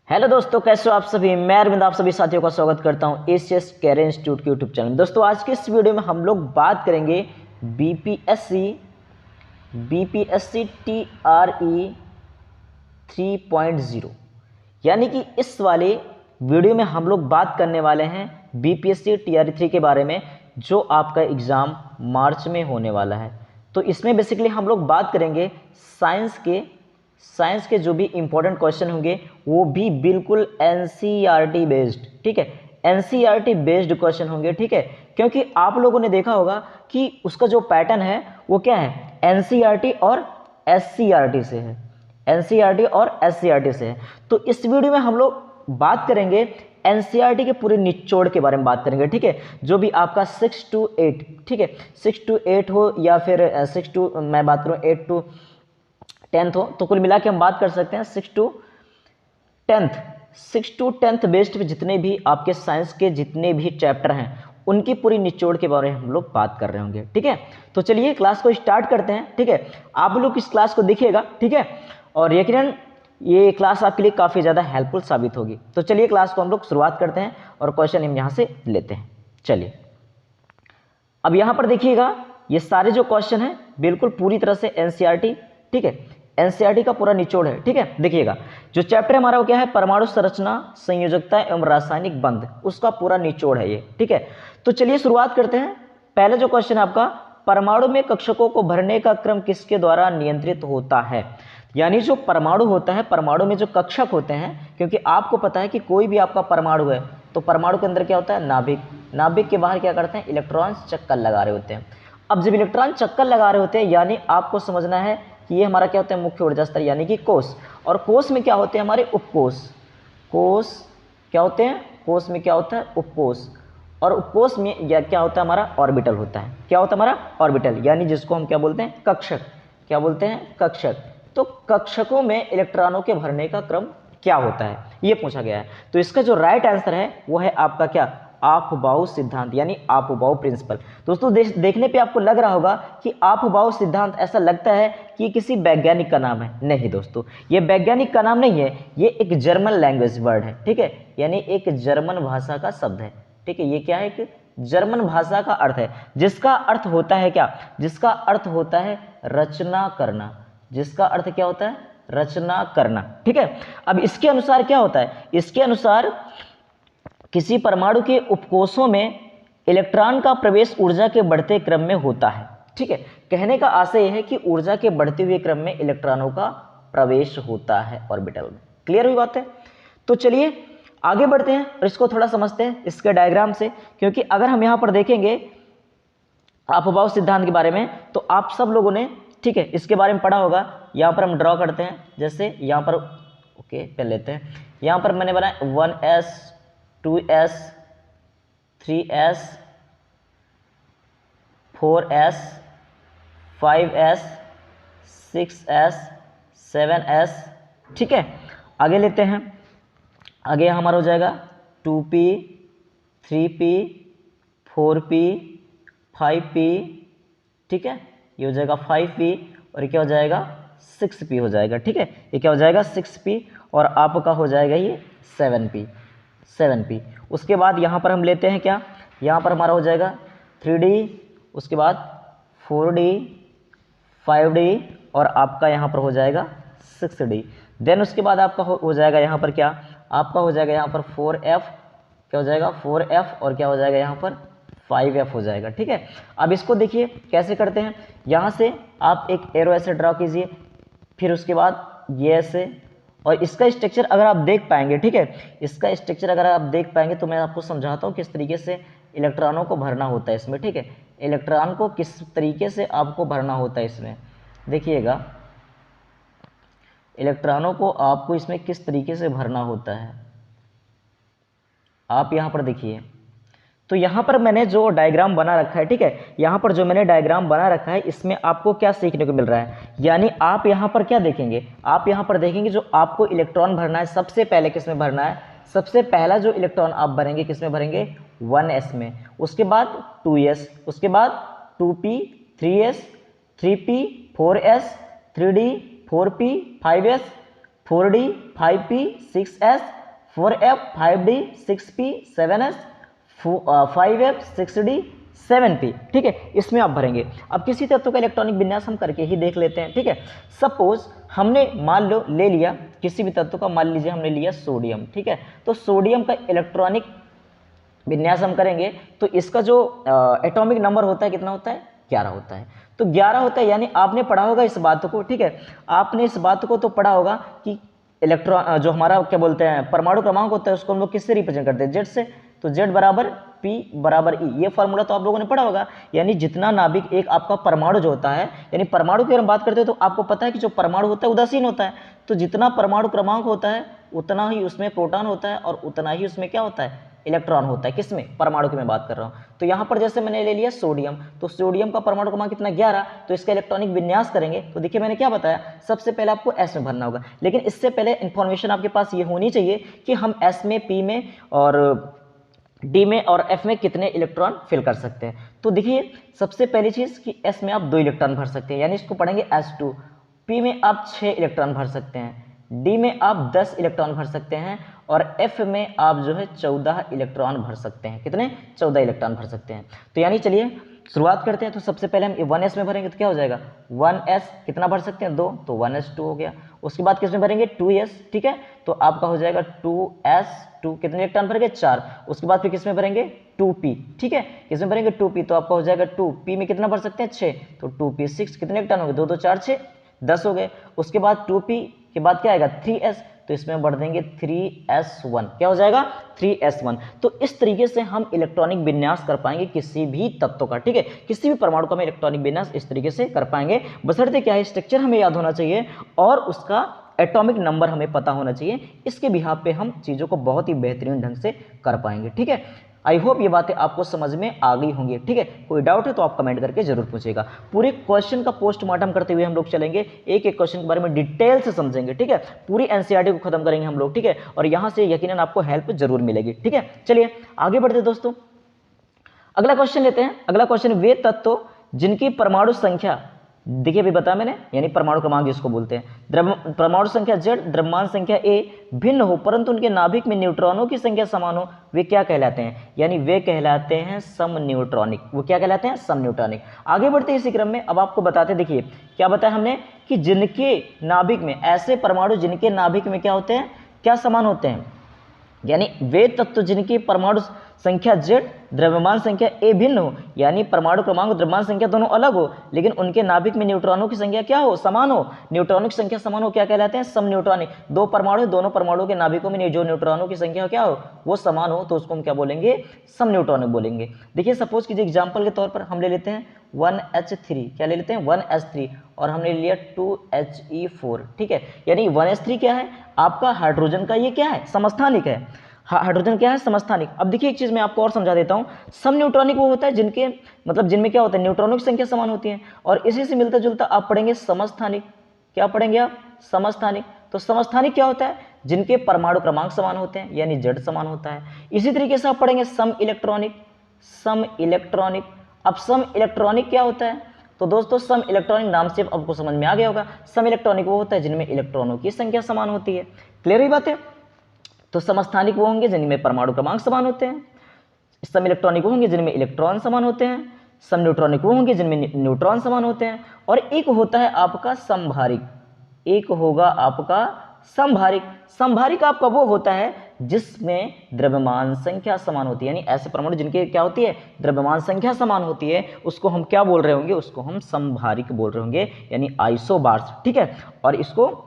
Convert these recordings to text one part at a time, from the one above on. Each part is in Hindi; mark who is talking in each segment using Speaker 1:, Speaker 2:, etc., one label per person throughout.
Speaker 1: हेलो दोस्तों, कैसे हो आप सभी। मैं अरविंद आप सभी साथियों का स्वागत करता हूं एसीएस कैरियर इंस्टीट्यूट के यूट्यूब चैनल में। दोस्तों, आज की इस वीडियो में हम लोग बात करेंगे बीपीएससी टीआरई 3.0, यानी कि इस वाले वीडियो में हम लोग बात करने वाले हैं बीपीएससी टीआरई 3 के बारे में, जो आपका एग्ज़ाम मार्च में होने वाला है। तो इसमें बेसिकली हम लोग बात करेंगे साइंस के जो भी इंपॉर्टेंट क्वेश्चन होंगे वो भी बिल्कुल एनसीईआरटी बेस्ड, ठीक है। एनसीईआरटी बेस्ड क्वेश्चन होंगे, ठीक है, क्योंकि आप लोगों ने देखा होगा कि उसका जो पैटर्न है वो क्या है, एनसीईआरटी और एससीईआरटी से है। एनसीईआरटी और एससीईआरटी से है। तो इस वीडियो में हम लोग बात करेंगे एनसीईआरटी के पूरे निचोड़ के बारे में बात करेंगे, ठीक है। जो भी आपका 6 to 8, ठीक है, 6 to 8 हो या फिर 6 to मैं बात करूँ 8 to 10th हो, तो कुल मिला के हम बात कर सकते हैं 6 to 10th बेस्ड पे जितने भी आपके साइंस के जितने भी चैप्टर हैं उनकी पूरी निचोड़ के बारे में हम लोग बात कर रहे होंगे, ठीक है। तो चलिए क्लास को स्टार्ट करते हैं, ठीक है। आप लोग इस क्लास को देखिएगा, ठीक है, और यकीनन ये क्लास आपके लिए काफ़ी ज़्यादा हेल्पफुल साबित होगी। तो चलिए क्लास को हम लोग शुरुआत करते हैं और क्वेश्चन हम यहाँ से लेते हैं। चलिए, अब यहाँ पर देखिएगा, ये सारे जो क्वेश्चन हैं बिल्कुल पूरी तरह से एनसीईआरटी, ठीक है, एनसीईआरटी का पूरा निचोड़ है, ठीक है। देखिएगा, जो चैप्टर हमारा वो क्या है, परमाणु संरचना, संयोजकता एवं रासायनिक बंध, उसका पूरा निचोड़ है ये, ठीक है। तो चलिए शुरुआत करते हैं। पहले जो क्वेश्चन है आपका, परमाणु में कक्षकों को भरने का क्रम किसके द्वारा नियंत्रित होता है। यानी जो परमाणु होता है, परमाणु में जो कक्षक होते हैं, क्योंकि आपको पता है कि कोई भी आपका परमाणु है तो परमाणु के अंदर क्या होता है, नाभिक। नाभिक के बाहर क्या करते हैं, इलेक्ट्रॉन्स चक्कर लगा रहे होते हैं। अब जब इलेक्ट्रॉन चक्कर लगा रहे होते हैं, यानी आपको समझना है कि ये हमारा क्या होता है, मुख्य ऊर्जा स्तर, यानी कि कोष। और कोष में क्या होते हैं हमारे उपकोष। कोष क्या होते हैं, कोष में क्या होता है, उपकोष। और उपकोष में क्या होता है, हमारा ऑर्बिटल होता है। क्या होता है हमारा, ऑर्बिटल, यानी जिसको हम क्या बोलते हैं, कक्षक। क्या बोलते हैं, कक्षक। तो कक्षकों में इलेक्ट्रॉनों के भरने का क्रम क्या होता है, ये पूछा गया है। तो इसका जो राइट आंसर है वो है आपका क्या, आपबाउ सिद्धांत, यानी आपबाउ प्रिंसिपल। दोस्तों देखने पे आपको लग रहा होगा कि आपबाउ सिद्धांत, ऐसा लगता है कि ये किसी वैज्ञानिक का नाम है। नहीं दोस्तों, ये वैज्ञानिक का नाम नहीं है, ये एक जर्मन लैंग्वेज वर्ड है, ठीक है, यानी एक जर्मन भाषा का शब्द है, ठीक है। ये क्या है, एक जर्मन भाषा का अर्थ है, जिसका अर्थ होता है क्या, जिसका अर्थ होता है रचना करना। जिसका अर्थ क्या होता है, रचना करना, ठीक है। अब इसके अनुसार क्या होता है, इसके अनुसार किसी परमाणु के उपकोषों में इलेक्ट्रॉन का प्रवेश ऊर्जा के बढ़ते क्रम में होता है, ठीक है। कहने का आशय यह है कि ऊर्जा के बढ़ते हुए क्रम में इलेक्ट्रॉनों का प्रवेश होता है ऑर्बिटल में। क्लियर हुई बात है। तो चलिए आगे बढ़ते हैं और इसको थोड़ा समझते हैं इसके डायग्राम से, क्योंकि अगर हम यहाँ पर देखेंगे आपबाउ सिद्धांत के बारे में तो आप सब लोगों ने, ठीक है, इसके बारे में पढ़ा होगा। यहाँ पर हम ड्रॉ करते हैं, जैसे यहाँ पर ओके पहले लेते हैं, यहाँ पर मैंने बनाया 1s 2s 3s 4s 5s 6s 7s, ठीक है। आगे लेते हैं, आगे हमारा हो जाएगा 2p 3p 4p 5p, ठीक है, ये हो जाएगा 5p और ये क्या हो जाएगा 6p हो जाएगा, ठीक है। ये क्या हो जाएगा 6p और आपका हो जाएगा ये 7p। उसके बाद यहाँ पर हम लेते हैं क्या, यहाँ पर हमारा हो जाएगा 3d, उसके बाद 4d 5d और आपका यहाँ पर हो जाएगा 6d। देन उसके बाद आपका हो जाएगा यहाँ पर क्या, आपका हो जाएगा यहाँ पर 4f, क्या हो जाएगा 4f और क्या हो जाएगा यहाँ पर 5f हो जाएगा, ठीक है। अब इसको देखिए कैसे करते हैं, यहाँ से आप एक एरो ऐसे ड्रॉ कीजिए, फिर उसके बाद ये ऐसे, और इसका स्ट्रक्चर अगर आप देख पाएंगे, ठीक है, इसका स्ट्रक्चर अगर आप देख पाएंगे तो मैं आपको समझाता हूँ किस तरीके से इलेक्ट्रॉनों को भरना होता है इसमें, ठीक है। इलेक्ट्रॉन को किस तरीके से आपको भरना होता है इसमें, देखिएगा इलेक्ट्रॉनों को आपको इसमें किस तरीके से भरना होता है। आप यहाँ पर देखिए, तो यहाँ पर मैंने जो डायग्राम बना रखा है, ठीक है, यहाँ पर जो मैंने डायग्राम बना रखा है इसमें आपको क्या सीखने को मिल रहा है, यानी आप यहाँ पर क्या देखेंगे, आप यहाँ पर देखेंगे जो आपको इलेक्ट्रॉन भरना है, सबसे पहले किस में भरना है, सबसे पहला जो इलेक्ट्रॉन आप भरेंगे किस में भरेंगे, 1s में, उसके बाद 2s, उसके बाद 2p 3s 3p 4s 3d 4p 5s 4d 5p 6s 4f 5d 6p 7s 5f 6d 7p, ठीक है, इसमें आप भरेंगे। अब किसी तत्व का इलेक्ट्रॉनिक विन्यास हम करके ही देख लेते हैं, ठीक है। सपोज हमने मान लो ले लिया किसी भी तत्व का, मान लीजिए हमने लिया सोडियम, ठीक है। तो सोडियम का इलेक्ट्रॉनिक विन्यास हम करेंगे तो इसका जो एटॉमिक नंबर होता है कितना होता है, 11 होता है। तो 11 होता है, यानी आपने पढ़ा होगा इस बात को, ठीक है, आपने इस बात को तो पढ़ा होगा कि इलेक्ट्रॉन जो हमारा क्या बोलते हैं परमाणु क्रमांक होता है उसको हम लोग किससे रिप्रेजेंट करते हैं, जेड से। तो जेड बराबर पी बराबर ई, ये फॉर्मूला तो आप लोगों ने पढ़ा होगा। यानी जितना नाभिक एक आपका परमाणु जो होता है, यानी परमाणु की अगर हम बात करते हैं तो आपको पता है कि जो परमाणु होता है उदासीन होता है। तो जितना परमाणु क्रमांक होता है उतना ही उसमें प्रोटॉन होता है और उतना ही उसमें क्या होता है, इलेक्ट्रॉन होता है। किसमें, परमाणु की मैं बात कर रहा हूँ। तो यहाँ पर जैसे मैंने ले लिया सोडियम, तो सोडियम का परमाणु क्रमांक कितना, 11। तो इसका इलेक्ट्रॉनिक विन्यास करेंगे तो देखिए मैंने क्या बताया, सबसे पहले आपको एस में भरना होगा। लेकिन इससे पहले इन्फॉर्मेशन आपके पास ये होनी चाहिए कि हम एस में, पी में और डी में और एफ में कितने इलेक्ट्रॉन फिल कर सकते हैं। तो देखिए सबसे पहली चीज़ कि एस में आप 2 इलेक्ट्रॉन भर सकते हैं, यानी इसको पढ़ेंगे S2। पी में आप 6 इलेक्ट्रॉन भर सकते हैं, डी में आप 10 इलेक्ट्रॉन भर सकते हैं और एफ में आप जो है 14 इलेक्ट्रॉन भर सकते हैं। कितने, 14 इलेक्ट्रॉन भर सकते हैं। तो यानी चलिए शुरुआत करते हैं। तो सबसे पहले हम 1s में भरेंगे तो क्या हो जाएगा, 1s कितना भर सकते हैं, 2, तो 1s2 हो गया। उसके बाद किस में भरेंगे, 2s, ठीक है, तो आपका हो जाएगा 2s2, कितने इलेक्ट्रॉन भरेंगे, 4। उसके बाद फिर किस में भरेंगे, 2p, ठीक है, किस में भरेंगे 2p, तो आपका हो जाएगा 2p में कितना भर सकते हैं, 6, तो 2p 6, कितने इलेक्ट्रॉन हो गए, 2 2 4 6 10 हो गए। उसके बाद 2p के बाद क्या आएगा, 3s, तो इसमें बढ़ देंगे 3s1, क्या हो जाएगा 3s1। तो इस तरीके से हम इलेक्ट्रॉनिक विन्यास कर पाएंगे किसी भी तत्व का, ठीक है, किसी भी परमाणु का हम इलेक्ट्रॉनिक विन्यास इस तरीके से कर पाएंगे। बशर्ते क्या है, स्ट्रक्चर हमें याद होना चाहिए और उसका एटॉमिक नंबर हमें पता होना चाहिए। इसके बिहाफ पे हम चीज़ों को बहुत ही बेहतरीन ढंग से कर पाएंगे, ठीक है। आई होप ये बातें आपको समझ में आ गई होंगी, ठीक है। कोई डाउट है तो आप कमेंट करके जरूर पूछेगा। पूरे क्वेश्चन का पोस्टमार्टम करते हुए हम लोग चलेंगे, एक एक क्वेश्चन के बारे में डिटेल से समझेंगे, ठीक है। पूरी एनसीईआरटी को खत्म करेंगे हम लोग, ठीक है, और यहाँ से यकीनन आपको हेल्प जरूर मिलेगी, ठीक है। चलिए आगे बढ़ते दोस्तों, अगला क्वेश्चन लेते हैं। अगला क्वेश्चन, वे तत्व जिनकी परमाणु संख्या, देखिए अभी बताया मैंने, यानी परमाणु क्रमांक जिसको बोलते हैं, परमाणु संख्या Z, द्रव्यमान संख्या A भिन्न हो परंतु उनके नाभिक में न्यूट्रॉनों की संख्या समान हो, वे क्या कहलाते हैं, यानी वे कहलाते हैं समन्यूट्रॉनिक। वो क्या कहलाते हैं, समन्यूट्रॉनिक। आगे बढ़ते हैं इसी क्रम में, अब आपको बताते, देखिए क्या बताया हमने कि जिनके नाभिक में, ऐसे परमाणु जिनके नाभिक में क्या होते हैं, क्या समान होते हैं, यानी वे तत्व जिनकी परमाणु संख्या Z, द्रव्यमान संख्या A भिन्न हो, यानी परमाणु क्रमांक और द्रव्यमान संख्या दोनों अलग हो लेकिन उनके नाभिक में न्यूट्रॉनों की संख्या क्या हो, समान हो, न्यूट्रॉनों की संख्या समान हो, क्या कहलाते हैं, समन्यूट्रॉनिक। 2 परमाणु है, दोनों परमाणुओं के नाभिकों में जो न्यूट्रॉनों की संख्या क्या हो, वो समान हो, तो उसको हम क्या बोलेंगे, समन्यूट्रॉनिक बोलेंगे। देखिए सपोज कीजिए एग्जाम्पल के तौर पर हम ले लेते हैं 1H3, क्या ले लेते हैं 1H3, और हमने लिया 2He4, ठीक है, यानी 1H3 क्या है, आपका हाइड्रोजन का ये क्या है, समस्थानिक है, हाइड्रोजन क्या है, समस्थानिक। अब देखिए एक चीज मैं आपको और समझा देता हूँ, समन्यूट्रॉनिक वो होता है जिनके मतलब जिनमें क्या होता है, न्यूट्रॉनों की संख्या समान होती है, और इसी से मिलता जुलता आप पढ़ेंगे समस्थानिक। क्या पढ़ेंगे आप, समस्थानिक। तो समस्थानिक क्या होता है, जिनके परमाणु क्रमांक समान होते हैं, यानी Z समान होता है। इसी तरीके से आप पढ़ेंगे सम इलेक्ट्रॉनिक, सम इलेक्ट्रॉनिक। अब सम इलेक्ट्रॉनिक क्या होता है, तो दोस्तों सम इलेक्ट्रॉनिक नाम से आपको समझ में आ गया होगा, सम इलेक्ट्रॉनिक वो होता है जिनमें इलेक्ट्रॉनों की संख्या समान होती है। क्लियर हुई बात है। तो समस्थानिक वो होंगे जिनमें परमाणु क्रमांक समान होते हैं, सम इलेक्ट्रॉनिक वो होंगे जिनमें इलेक्ट्रॉन समान होते हैं, सम न्यूट्रॉनिक वो होंगे जिनमें न्यूट्रॉन समान होते हैं, और एक होता है आपका समभारिक, एक होगा आपका समभारिक। समभारिक आपका वो होता है जिसमें द्रव्यमान संख्या समान होती है, यानी ऐसे परमाणु जिनके क्या होती है, द्रव्यमान संख्या समान होती है, उसको हम क्या बोल रहे होंगे, उसको हम समभारिक बोल रहे होंगे, यानी आइसोबार्स, ठीक है, और इसको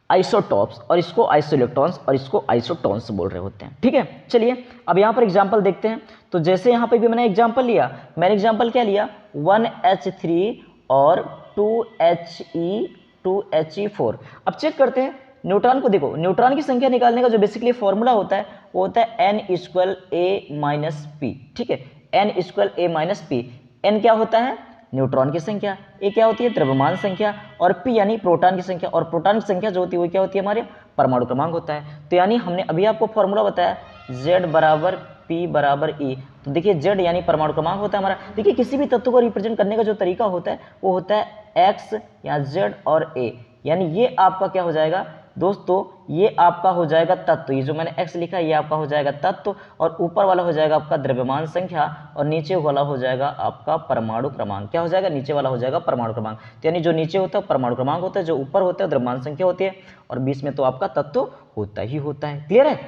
Speaker 1: आइसोटॉप्स, और इसको आइसोइलेक्ट्रॉन्स, और इसको आइसोटोन्स बोल रहे होते हैं, ठीक है। चलिए अब यहाँ पर एग्जाम्पल देखते हैं। तो जैसे यहाँ पे भी मैंने एग्जाम्पल लिया, मैंने एग्जाम्पल क्या लिया, 1H3 और 2He4। अब चेक करते हैं न्यूट्रॉन को। देखो न्यूट्रॉन की संख्या निकालने का जो बेसिकली फॉर्मूला होता है वो होता है n=a-p, ठीक है, n=a-p। n क्या होता है, न्यूट्रॉन की संख्या, ए क्या होती है, द्रव्यमान संख्या, और पी यानी प्रोटॉन की संख्या, और प्रोटॉन की संख्या जो होती है वो क्या होती है, हमारे परमाणु क्रमांक होता है। तो यानी हमने अभी आपको फॉर्मूला बताया Z बराबर P बराबर E। तो देखिए Z यानी परमाणु क्रमांक होता है हमारा। देखिए किसी भी तत्व को रिप्रेजेंट करने का जो तरीका होता है वो होता है X या Z और A, यानी ये आपका क्या हो जाएगा दोस्तों, ये आपका हो जाएगा तत्व, ये जो मैंने x लिखा है ये आपका हो जाएगा तत्व, और ऊपर वाला हो जाएगा आपका द्रव्यमान संख्या, और नीचे वाला हो जाएगा आपका परमाणु क्रमांक। क्या हो जाएगा, नीचे वाला हो जाएगा परमाणु क्रमांक। तो यानी जो नीचे होता है परमाणु क्रमांक होता है, जो ऊपर होता है द्रव्यमान संख्या होती है, और बीच में तो आपका तत्व होता ही होता है। क्लियर है?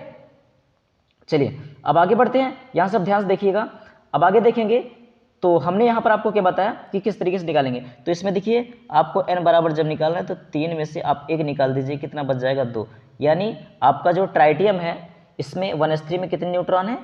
Speaker 1: चलिए अब आगे बढ़ते हैं, यहाँ सब ध्यान से देखिएगा। अब आगे देखेंगे तो हमने यहाँ पर आपको क्या बताया कि किस तरीके से निकालेंगे। तो इसमें देखिए आपको n बराबर जब निकालना है तो 3 में से आप 1 निकाल दीजिए, कितना बच जाएगा 2। यानी आपका जो ट्राइटियम है इसमें 1s3 में कितने न्यूट्रॉन है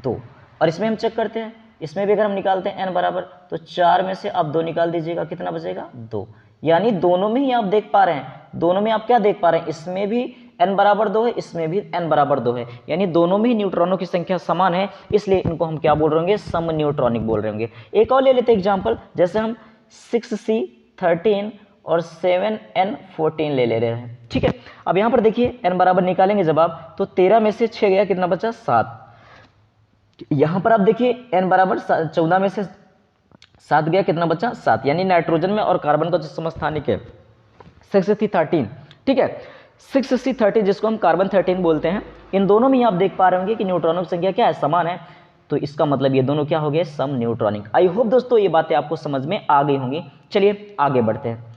Speaker 1: 2। और इसमें हम चेक करते हैं, इसमें भी अगर हम निकालते हैं n बराबर तो 4 में से आप 2 निकाल दीजिएगा, कितना बचेगा 2। यानी दोनों में ही आप देख पा रहे हैं, दोनों में आप क्या देख पा रहे हैं, इसमें भी n बराबर 2 है, इसमें भी n बराबर 2 है, यानी दोनों में ही न्यूट्रॉनों की संख्या समान है, इसलिए इनको हम क्या बोल रहे होंगे, सम न्यूट्रॉनिक बोल रहे होंगे। एक और ले लेते हैं एग्जांपल, जैसे हम 6c13 और 7n14 ले रहे हैं। ठीक है, अब यहाँ पर देखिए n बराबर निकालेंगे जब आप, तो 13 में से 6 गया, कितना बचा 7। यहाँ पर आप देखिए n बराबर 14 में से 7 गया, कितना बचा 7, यानी नाइट्रोजन में और कार्बन का जो समस्थानिक है 6c13। ठीक है, 6c13 जिसको हम कार्बन 13 बोलते हैं, इन दोनों में आप देख पा रहे होंगे कि न्यूट्रॉनों की संख्या क्या है, समान है। तो इसका मतलब ये दोनों क्या हो गए, सम न्यूट्रॉनिक। आई होप दोस्तों ये बातें आपको समझ में आ गई होंगी। चलिए आगे बढ़ते हैं।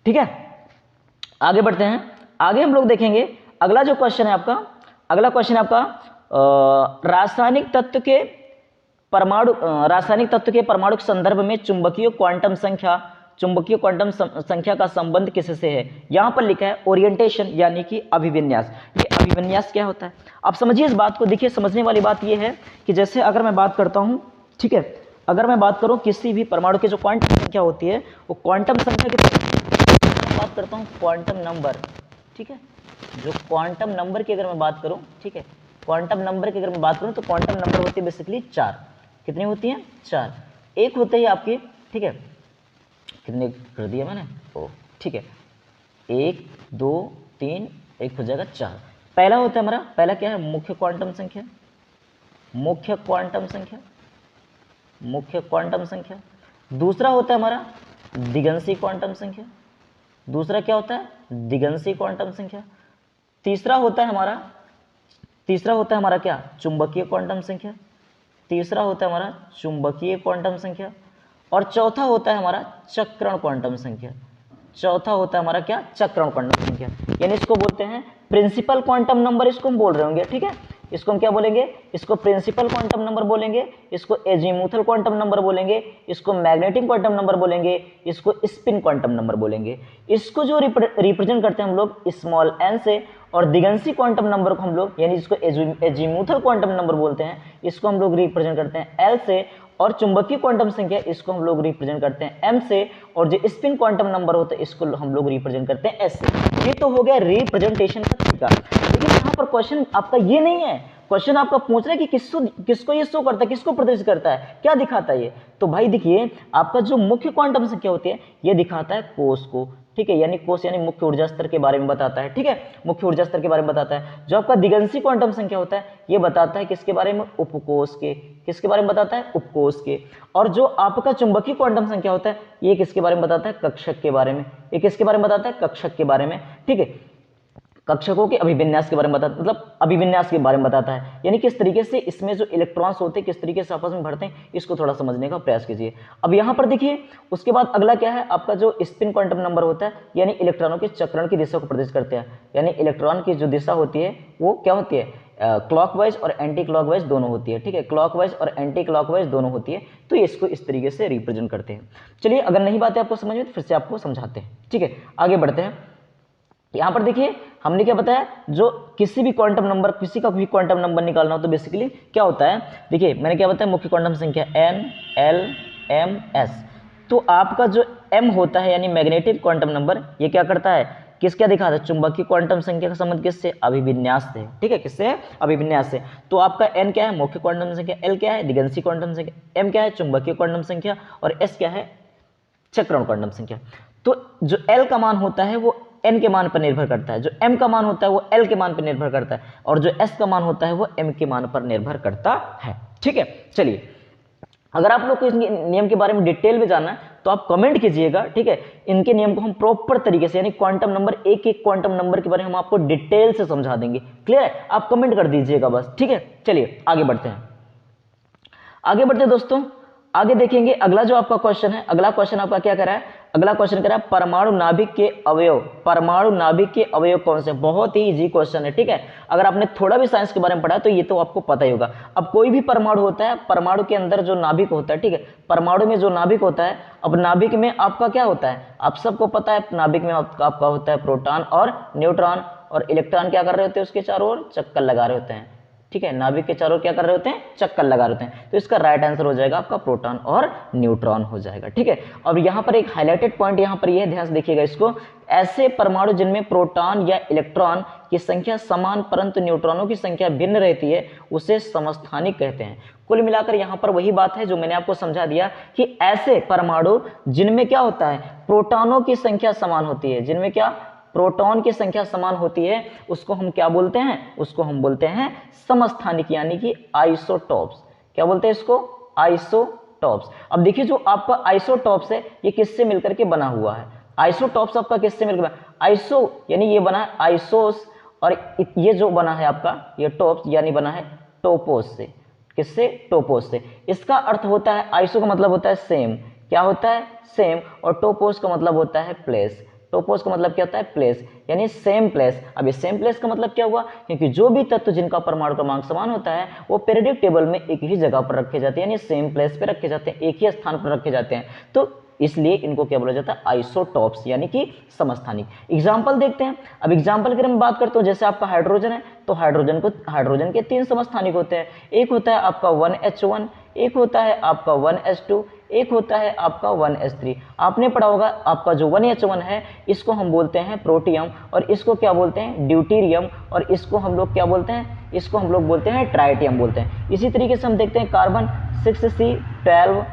Speaker 1: ठीक है, आगे बढ़ते हैं। आगे हम लोग देखेंगे अगला जो क्वेश्चन है आपका, अगला क्वेश्चन है आपका रासायनिक तत्व के परमाणु के संदर्भ में चुंबकीय क्वांटम संख्या का संबंध किससे है। यहां पर लिखा है ओरिएंटेशन यानी कि अभिविन्यास। ये अभिविन्यास क्या होता है, आप समझिए इस बात को। देखिए समझने वाली बात ये है कि जैसे अगर मैं बात करता हूं, ठीक है, अगर मैं बात करूं किसी भी परमाणु की जो क्वांटम संख्या होती है वो क्वांटम संख्या की बात करता हूं, क्वांटम नंबर। ठीक है, जो क्वांटम नंबर की अगर मैं बात करूं, ठीक है, क्वांटम नंबर की अगर मैं बात करूं तो क्वांटम नंबर होती है बेसिकली 4। कितनी होती हैं 4। एक होते ही आपकी, ठीक है, कितने कर दिया मैंने, ओ ठीक है, 1 2 3, एक हो जाएगा 4। पहला होता है हमारा, पहला क्या है, मुख्य क्वांटम संख्या, मुख्य क्वांटम संख्या, मुख्य क्वांटम संख्या। दूसरा होता है हमारा दिगंशी क्वांटम संख्या, दूसरा क्या होता है, दिगंशी क्वांटम संख्या। तीसरा होता है हमारा क्या, चुंबकीय क्वांटम संख्या। तीसरा होता है हमारा चुंबकीय क्वांटम संख्या। और चौथा होता है हमारा चक्रण क्वांटम संख्या। चौथा होता है हमारा क्या, चक्रण क्वांटम संख्या, यानी इसको बोलते हैं प्रिंसिपल क्वांटम नंबर, इसको हम बोल रहे होंगे। ठीक है, इसको हम क्या बोलेंगे, इसको प्रिंसिपल क्वांटम नंबर बोलेंगे, इसको एजीमुथल क्वांटम नंबर बोलेंगे, इसको मैग्नेटिक क्वांटम नंबर बोलेंगे, इसको स्पिन क्वांटम नंबर बोलेंगे। इसको जो रिप्रेजेंट करते हैं हम लोग स्मॉल n से, और दिगंशी क्वांटम नंबर को हम लोग, यानी इसको एजीमुथल क्वांटम नंबर बोलते हैं, इसको हम लोग रिप्रेजेंट करते हैं L से। और चुंबकीय क्वांटम संख्या इसको हम लोग रिप्रेजेंट करते हैं M से, और जो स्पिन क्वांटम नंबर होता है इसको हम लोग रिप्रेजेंट करते हैं S से। ये तो हो गया रिप्रेजेंटेशन का तरीका। लेकिन यहाँ पर क्वेश्चन आपका ये नहीं है, क्वेश्चन आपका पूछ रहा है कि किसको ये शो करता है, किसको प्रदर्शित करता है, क्या दिखाता है ये। तो भाई देखिए आपका जो मुख्य क्वांटम संख्या होती है ये दिखाता है कोष को। ठीक है, यानी कोष यानी मुख्य ऊर्जा स्तर के बारे में बताता है। ठीक है, मुख्य ऊर्जा स्तर के बारे में बताता है। जो आपका दिगंशी क्वांटम संख्या होता है ये बताता है किसके बारे में, उपकोष के। किसके बारे में बताता है, उपकोष के। और जो आपका चुंबकीय क्वांटम संख्या होता है ये किसके बारे में बताता है, कक्षक के बारे में। ये किसके बारे में बताता है, कक्षक के बारे में। ठीक है, कक्षकों के अभिविन्यास के बारे में बताता है, मतलब अभिविन्यास के बारे में बताता है, यानी किस तरीके से इसमें जो इलेक्ट्रॉन्स होते हैं किस तरीके से आपस में बढ़ते हैं, इसको थोड़ा समझने का प्रयास कीजिए। अब यहाँ पर देखिए उसके बाद अगला क्या है, आपका जो स्पिन क्वांटम नंबर होता है, यानी इलेक्ट्रॉनों के चक्रण की दिशा को प्रदर्शित करते हैं। यानी इलेक्ट्रॉन की जो दिशा होती है वो क्या होती है, क्लॉकवाइज और एंटी क्लॉकवाइज दोनों होती है। ठीक है, क्लॉकवाइज और एंटी क्लॉकवाइज दोनों होती है, तो इसको इस तरीके से रिप्रेजेंट करते हैं। चलिए अगर नहीं बातें आपको समझ में तो फिर से आपको समझाते हैं। ठीक है, आगे बढ़ते हैं। यहाँ पर देखिए हमने क्या बताया, जो किसी भी क्वांटम नंबर, किसी का भी क्वांटम नंबर निकालना हो तो बेसिकली क्या होता है, देखिए मैंने क्या बताया, मुख्य क्वांटम संख्या n l m s। तो आपका जो m होता है यानी मैग्नेटिक क्वांटम नंबर, ये क्या करता है, क्या दिखाता है, चुंबकीय क्वांटम संख्या का संबंध किससे, अभिविन्यास से। ठीक है, किससे, अभिविन्यास से। तो आपका n क्या है, मुख्य क्वांटम संख्या, l क्या है, दिगंशी क्वांटम संख्या, m क्या है, चुंबकीय क्वांटम संख्या, और s क्या है, चक्रण क्वांटम संख्या। तो जो l का मान होता है वो n के मान पर निर्भर करता है, जो m का मान होता है वो l के मान पर निर्भर करता है, और जो s का मान होता है वो m के मान पर निर्भर करता है। ठीक है, चलिए अगर आप लोग को इस नियम के बारे में डिटेल में जानना है तो आप कमेंट कीजिएगा, ठीक है। इनके नियम को हम प्रॉपर तरीके से, यानी क्वांटम नंबर, एक एक क्वांटम नंबर के बारे में हम आपको डिटेल से समझा देंगे। क्लियर है? आप कमेंट कर दीजिएगा बस, ठीक है। चलिए आगे बढ़ते हैं, आगे बढ़ते हैं दोस्तों। आगे देखेंगे अगला जो आपका क्वेश्चन है, अगला क्वेश्चन आपका क्या कर रहा है, अगला क्वेश्चन कर रहा है परमाणु नाभिक के अवयव, परमाणु नाभिक के अवयव कौन से। बहुत ही इजी क्वेश्चन है, ठीक है। अगर आपने थोड़ा भी साइंस के बारे में पढ़ा तो ये तो आपको पता ही होगा। अब कोई भी परमाणु होता है, परमाणु के अंदर जो नाभिक होता है, ठीक है, परमाणु में जो नाभिक होता है, अब नाभिक में आपका क्या होता है, आप सबको पता है, नाभिक में आपका होता है प्रोटॉन और न्यूट्रॉन, और इलेक्ट्रॉन क्या कर रहे होते हैं, उसके चारों ओर चक्कर लगा रहे होते हैं, ठीक है। नाभिक के चारों क्या कर रहे होते हैं, चक्कर लगा रहे होते हैं। तो इसका राइट आंसर हो जाएगा आपका प्रोटॉन और न्यूट्रॉन हो जाएगा, ठीक है। और यहाँ पर एक हाईलाइटेड पॉइंट यहाँ पर ये ध्यान से देखिएगा इसको, ऐसे परमाणु जिनमें प्रोटॉन या इलेक्ट्रॉन की संख्या समान परंतु न्यूट्रॉनों की संख्या भिन्न रहती है उसे समस्थानिक कहते हैं। कुल मिलाकर यहाँ पर वही बात है जो मैंने आपको समझा दिया कि ऐसे परमाणु जिनमें क्या होता है, प्रोटॉनों की संख्या समान होती है, जिनमें क्या, प्रोटॉन की संख्या समान होती है, उसको हम क्या बोलते हैं, उसको हम बोलते हैं समस्थानिक, यानी कि आइसोटॉप्स। क्या बोलते हैं इसको, आइसोटॉप्स। अब देखिए जो आपका आइसोटॉप्स है ये किससे मिलकर के बना हुआ है, आइसोटॉप्स आपका किससे मिलकर बना, आइसो यानी ये बना है आइसोस, और ये जो बना है आपका ये टॉप्स यानी बना है टोपोस से। किससे, टोपोस से। इसका अर्थ होता है, आइसो का मतलब होता है सेम, क्या होता है, सेम, और टोपोस का मतलब होता है प्लेस। टोपोस का मतलब क्या होता है, प्लेस, यानी सेम प्लेस। अब ये सेम प्लेस का मतलब क्या हुआ, क्योंकि जो भी तत्व जिनका परमाणु क्रमांक समान होता है वो पीरियोडिक टेबल में एक ही जगह पर रखे जाते हैं, यानी सेम प्लेस पे रखे जाते हैं, एक ही स्थान पर रखे जाते हैं, तो इसलिए इनको क्या बोला जाता है, आइसोटॉप्स, यानी कि समस्थानिक। एग्जाम्पल देखते हैं। अब एग्जाम्पल की मैं बात करता हूँ, जैसे आपका हाइड्रोजन है तो हाइड्रोजन के 3 समस्थानिक होते हैं। एक होता है आपका 1H1, एक होता है आपका 1H2, एक होता है आपका 1H3। आपने पढ़ा होगा आपका जो 1H1 है इसको हम बोलते हैं प्रोटियम, और इसको क्या बोलते हैं, ड्यूटीरियम, और इसको हम लोग क्या बोलते हैं, इसको हम लोग बोलते हैं ट्राइटियम बोलते हैं। इसी तरीके से हम देखते हैं कार्बन 6C12,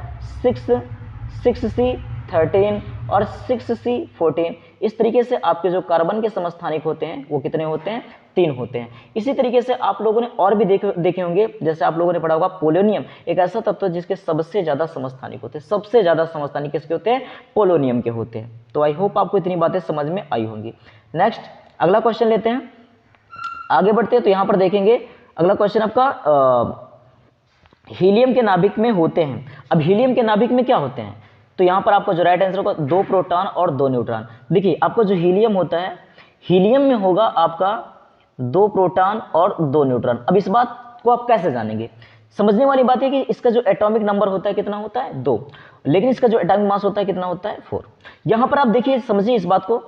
Speaker 1: 6C13 और 6C14। इस तरीके से आपके जो कार्बन के समस्थानिक होते हैं वो कितने होते हैं, 3 होते हैं। इसी तरीके से आप लोगों ने और भी देखे होंगे, जैसे आप लोगों ने पढ़ा होगा पोलोनियम, एक ऐसा तत्व जिसके सबसे ज्यादा समस्थानिक होते हैं, सबसे ज्यादा समस्थानिक किसके होते हैं, पोलोनियम के होते हैं। तो आई होप आपको इतनी बातें समझ में आई होंगी। नेक्स्ट अगला क्वेश्चन लेते हैं, आगे बढ़ते हैं। तो यहां पर देखेंगे अगला क्वेश्चन आपका हीलियम के नाभिक में होते हैं। अब हीलियम के नाभिक में क्या होते हैं, तो यहां पर आपका जो राइट आंसर होगा 2 प्रोटॉन और 2 न्यूट्रॉन। देखिए आपका जो हीलियम होता है, हीलियम में होगा आपका 2 प्रोटॉन और 2 न्यूट्रॉन। अब इस बात को आप कैसे जानेंगे, समझने वाली बात है कि इसका जो एटॉमिक नंबर होता है कितना होता है, 2, लेकिन इसका जो एटॉमिक मास होता है कितना होता है, 4। यहां पर आप देखिए समझिए इस बात को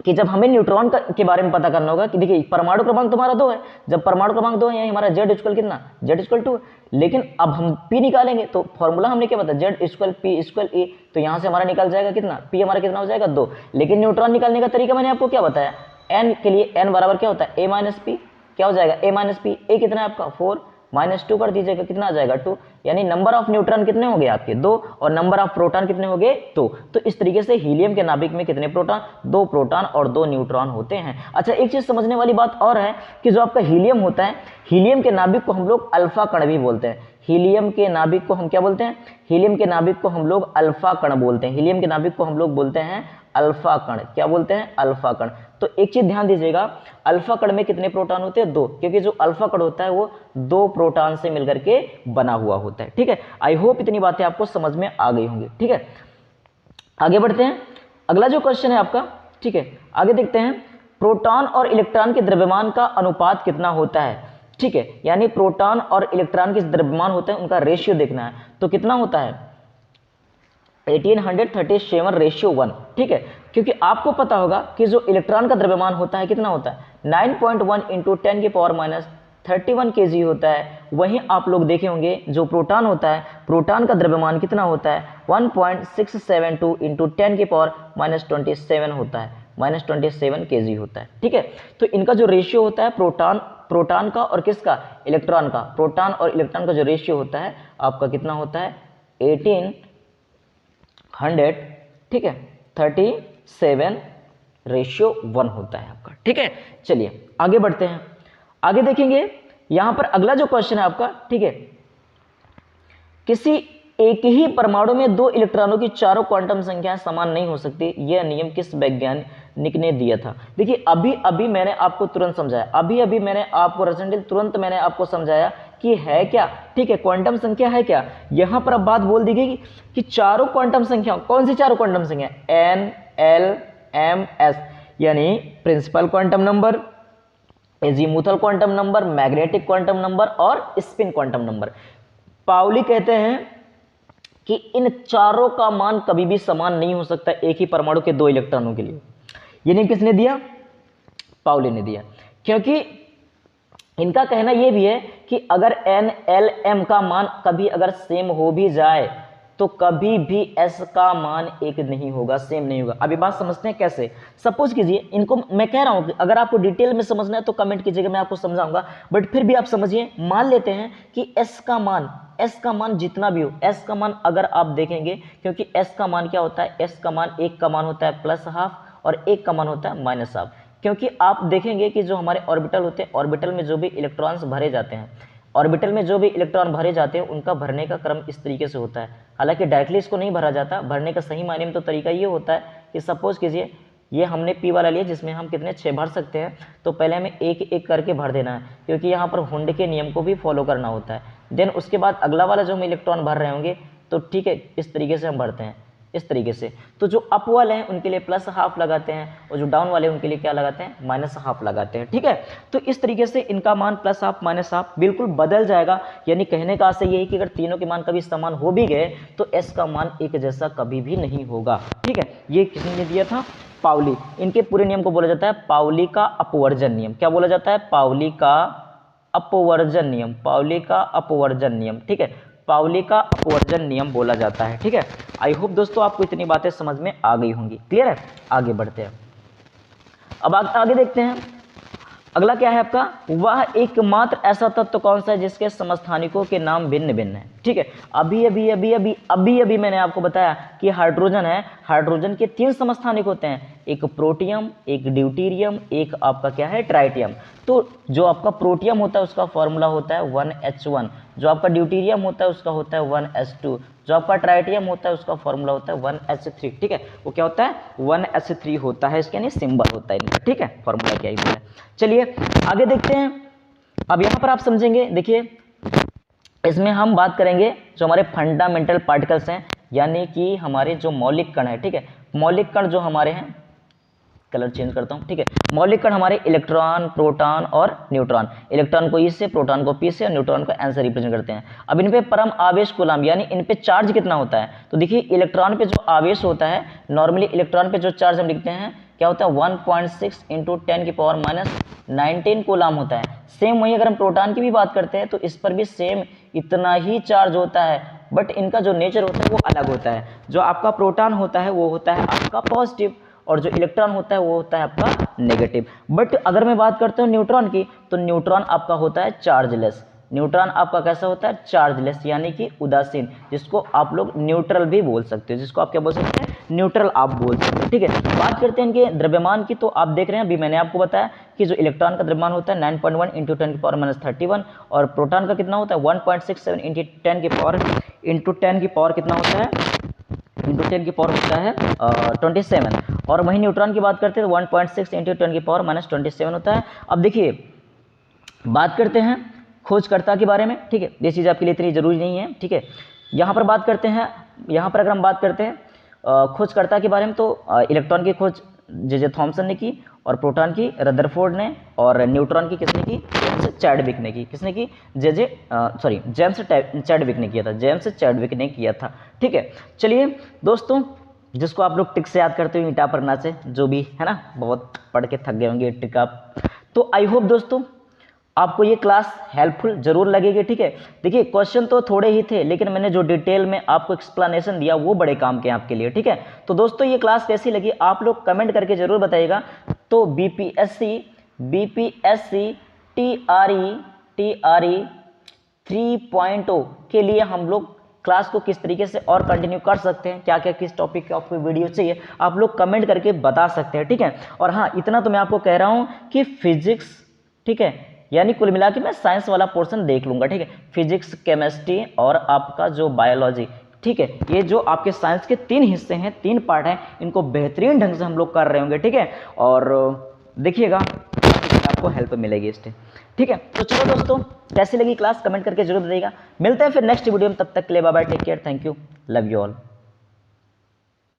Speaker 1: कि जब हमें न्यूट्रॉन के बारे में पता करना होगा कि देखिए परमाणु क्रमांक तुम्हारा 2 है, जब परमाणु क्रमांक 2 है हमारा Z इक्वल कितना, Z इक्वल 2, लेकिन अब हम P निकालेंगे तो फॉर्मूला हमने क्या बताया, Z equal P equal E, तो यहां से हमारा निकल जाएगा कितना, P हमारा कितना हो जाएगा 2। लेकिन न्यूट्रॉन निकालने का तरीका मैंने आपको क्या बताया, N के लिए N बराबर क्या होता है, A माइनस P, क्या हो जाएगा A माइनस P, A कितना है आपका 4, -2 कर दीजिएगा कितना आ जाएगा 2, यानी नंबर ऑफ न्यूट्रॉन कितने हो गए आपके 2, और नंबर ऑफ प्रोटॉन कितने हो गए 2। तो इस तरीके से हीलियम के नाभिक में कितने प्रोटॉन, 2 प्रोटॉन और 2 न्यूट्रॉन होते हैं। अच्छा एक चीज समझने वाली बात और है कि जो आपका हीलियम होता है, हीलियम के नाभिक को हम लोग अल्फा कण भी बोलते हैं। हीलियम के नाभिक को हम क्या बोलते हैं, हीलियम के नाभिक को हम लोग अल्फा कण बोलते हैं। हीलियम के नाभिक को हम लोग बोलते हैं अल्फा कण, क्या बोलते हैं, अल्फा कण। तो एक चीज ध्यान दीजिएगा, अल्फा कण में कितने प्रोटॉन होते हैं, 2, क्योंकि जो अल्फा कण होता है वो 2 प्रोटॉन से मिलकर के बना हुआ होता है। ठीक है, आई होप इतनी बातें आपको समझ में आ गई होंगी। ठीक है, आगे बढ़ते हैं। अगला जो क्वेश्चन है आपका, ठीक है, आगे देखते हैं, प्रोटॉन और इलेक्ट्रॉन के द्रव्यमान का अनुपात कितना होता है। ठीक है, यानी प्रोटॉन और इलेक्ट्रॉन के द्रव्यमान होते हैं उनका रेशियो देखना है, तो कितना होता है 1837:1। ठीक है, क्योंकि आपको पता होगा कि जो इलेक्ट्रॉन का द्रव्यमान होता है कितना होता है 9.1 × 10⁻³ kg होता है। वहीं आप लोग देखे होंगे जो प्रोटॉन होता है, प्रोटॉन का द्रव्यमान कितना होता है 1.672 × 10⁻27 होता है, -27 kg होता है। ठीक है, तो इनका जो रेशियो होता है प्रोटॉन का और किसका, इलेक्ट्रॉन का, प्रोटॉन और इलेक्ट्रॉन का जो रेशियो होता है आपका कितना होता है 1800, ठीक है, 37:1 होता है आपका। ठीक है, चलिए आगे बढ़ते हैं। आगे देखेंगे यहां पर अगला जो क्वेश्चन है आपका, ठीक है, किसी एक ही परमाणु में 2 इलेक्ट्रॉनों की चारों क्वांटम संख्याएं समान नहीं हो सकती, यह नियम किस वैज्ञानिक ने दिया था? देखिए अभी अभी मैंने आपको तुरंत समझाया, अभी अभी मैंने आपको रसनडिल तुरंत मैंने आपको समझाया कि है क्या, ठीक है, क्वांटम संख्या है क्या। यहां पर अब बात बोल दी गई कि चारों क्वांटम संख्या, कौन सी चारों क्वांटम संख्या? एन, एल, एम, एस, यानी principal quantum number, azimuthal quantum number, magnetic quantum number और स्पिन क्वांटम नंबर। पाउली कहते हैं कि इन चारों का मान कभी भी समान नहीं हो सकता एक ही परमाणु के 2 इलेक्ट्रॉनों के लिए। ये नियम किसने दिया? पाउली ने दिया। क्योंकि इनका कहना यह भी है कि अगर एन, एल, एम का मान कभी अगर सेम हो भी जाए तो कभी भी एस का मान एक नहीं होगा, सेम नहीं होगा। अभी बात समझते हैं कैसे। सपोज कीजिए, इनको मैं कह रहा हूं कि अगर आपको डिटेल में समझना है तो कमेंट कीजिएगा, मैं आपको समझाऊंगा, बट फिर भी आप समझिए। मान लेते हैं कि एस का मान जितना भी हो, एस का मान अगर आप देखेंगे, क्योंकि एस का मान क्या होता है, एस का मान एक का मान होता है +½ और एक का मान होता है -½ क्योंकि आप देखेंगे कि जो हमारे ऑर्बिटल होते हैं, ऑर्बिटल में जो भी इलेक्ट्रॉन्स भरे जाते हैं, ऑर्बिटल में जो भी इलेक्ट्रॉन भरे जाते हैं उनका भरने का क्रम इस तरीके से होता है। हालांकि डायरेक्टली इसको नहीं भरा जाता, भरने का सही मायने में तो तरीका ये होता है कि सपोज कीजिए ये हमने पी वाला लिया जिसमें हम कितने 6 भर सकते हैं, तो पहले हमें एक एक करके भर देना है, क्योंकि यहाँ पर हुंड के नियम को भी फॉलो करना होता है। देन उसके बाद अगला वाला जो हम इलेक्ट्रॉन भर रहे होंगे, तो ठीक है इस तरीके से हम भरते हैं, इस तरीके से। तो जो अप वाले हैं उनके लिए +½ लगाते हैं और जो डाउन वाले हैं उनके लिए क्या लगाते हैं, -½ लगाते हैं, ठीक है। तो इस तरीके से इनका मान +½ -½ बिल्कुल बदल जाएगा। यानी कहने का आशय ये है कि अगर तीनों के मान कभी समान हो भी गए तो एस का मान एक जैसा कभी भी नहीं होगा, ठीक है। ये किसने दिया था? पाउली। इनके पूरे नियम को बोला जाता है पाउली का अपवर्जन नियम। क्या बोला जाता है? पाउली का अपवर्जन नियम, पाउली का अपवर्जन नियम, ठीक है, पाउली का अपवर्जन नियम बोला जाता है, ठीक है। आई होप दोस्तों आपको इतनी बातें समझ में आ गई होंगी, क्लियर है। आगे बढ़ते हैं, अब आगे देखते हैं। अगला क्या है आपका? वह एकमात्र ऐसा तत्व कौन सा है जिसके समस्थानिकों के नाम भिन्न भिन्न है, ठीक है। अभी मैंने आपको बताया कि हाइड्रोजन है, हाइड्रोजन के 3 समस्थानिक होते हैं, एक प्रोटियम, एक ड्यूटीरियम, एक आपका क्या है, ट्राइटियम। तो जो आपका प्रोटियम होता है उसका फॉर्मूला होता है 1H1, जो आपका ड्यूटीरियम होता है उसका होता है 1H2, जो आपका ट्राइटियम होता है उसका फॉर्मूला होता है 1H3, ठीक है। वो क्या होता है? 1H3 होता है, इसके यानी सिंबल होता है इनका, ठीक है। फॉर्मूला क्या ही बोला है। चलिए आगे देखते हैं। अब यहां पर आप समझेंगे, देखिए इसमें हम बात करेंगे जो हमारे फंडामेंटल पार्टिकल्स हैं, यानी कि हमारे जो मौलिक कण है, ठीक है। मौलिक कण जो हमारे हैं, कलर चेंज करता हूं, ठीक है। मौलिक कण हमारे इलेक्ट्रॉन, प्रोटॉन और न्यूट्रॉन। इलेक्ट्रॉन को ई से, प्रोटॉन को पी से और न्यूट्रॉन को एन से रिप्रेजेंट करते हैं। अब इन पे परम आवेश कूलाम, यानी इन पे चार्ज कितना होता है? तो देखिए इलेक्ट्रॉन पे जो आवेश होता है, नॉर्मली इलेक्ट्रॉन पे जो चार्ज हम लिखते हैं क्या होता है, 1.6 × 10⁻⁻19 कूलाम होता है। सेम वही अगर हम प्रोटॉन की भी बात करते हैं तो इस पर भी सेम इतना ही चार्ज होता है, बट इनका जो नेचर होता है वो अलग होता है। जो आपका प्रोटॉन होता है वो होता है आपका पॉजिटिव, और जो इलेक्ट्रॉन होता है वो होता है आपका नेगेटिव। बट अगर मैं बात करता हूँ न्यूट्रॉन की, तो न्यूट्रॉन आपका होता है चार्जलेस। न्यूट्रॉन आपका कैसा होता है? चार्जलेस, यानी कि उदासीन, जिसको आप लोग न्यूट्रल भी बोल सकते हो, जिसको आप क्या बोल सकते हैं? न्यूट्रल आप बोल सकते हो, ठीक है। बात करते हैं इनके द्रव्यमान की, तो आप देख रहे हैं अभी मैंने आपको बताया कि जो इलेक्ट्रॉन का द्रव्यमान होता है 9.1 × 10⁻31, और प्रोटॉन का कितना होता है 1.67 × 10 कितना होता है, इंटू 10 की पावर होता है 27। और वहीं न्यूट्रॉन की बात करते हैं तो 1.6 × 10⁻⁻27 होता है। अब देखिए बात करते हैं खोजकर्ता के बारे में, ठीक है। ये चीज़ आपके लिए इतनी जरूरी नहीं है, ठीक है। यहाँ पर बात करते हैं, यहाँ पर अगर हम बात करते हैं खोजकर्ता के बारे में, तो इलेक्ट्रॉन की खोज जे थॉमसन ने की, और प्रोटॉन की रदरफोर्ड ने, और न्यूट्रॉन की किसने की? जेम्स चैडविक ने की। किसने की? जेम्स चैडविक ने किया था, जेम्स चैडविक ने किया था, ठीक है। चलिए दोस्तों, जिसको आप लोग टिक से याद करते हो, ईटा पढ़ना से, जो भी है ना, बहुत पढ़ के थक गए होंगे टिक आप। तो आई होप दोस्तों आपको ये क्लास हेल्पफुल जरूर लगेगी, ठीक है। देखिए क्वेश्चन तो थोड़े ही थे, लेकिन मैंने जो डिटेल में आपको एक्सप्लेनेशन दिया वो बड़े काम के आपके लिए, ठीक है। तो दोस्तों ये क्लास कैसी लगी आप लोग कमेंट करके जरूर बताइएगा। तो बीपीएससी TRE 3.0 के लिए हम लोग क्लास को किस तरीके से और कंटिन्यू कर सकते हैं, क्या क्या किस टॉपिक के आपको वीडियो चाहिए, आप लोग कमेंट करके बता सकते हैं, ठीक है। और हाँ, इतना तो मैं आपको कह रहा हूँ कि फिजिक्स, ठीक है, यानी कुल मिला के मैं साइंस वाला पोर्शन देख लूँगा, ठीक है, फिजिक्स, केमिस्ट्री और आपका जो बायोलॉजी, ठीक है, ये जो आपके साइंस के 3 हिस्से हैं, 3 पार्ट हैं, इनको बेहतरीन ढंग से हम लोग कर रहे होंगे, ठीक है। और देखिएगा आपको हेल्प मिलेगी इससे, ठीक है। तो चलो दोस्तों, कैसी लगी क्लास कमेंट करके जरूर बताइएगा। मिलते हैं फिर नेक्स्ट वीडियो में, तब तक के लिए bye bye, take care, thank you, love you all.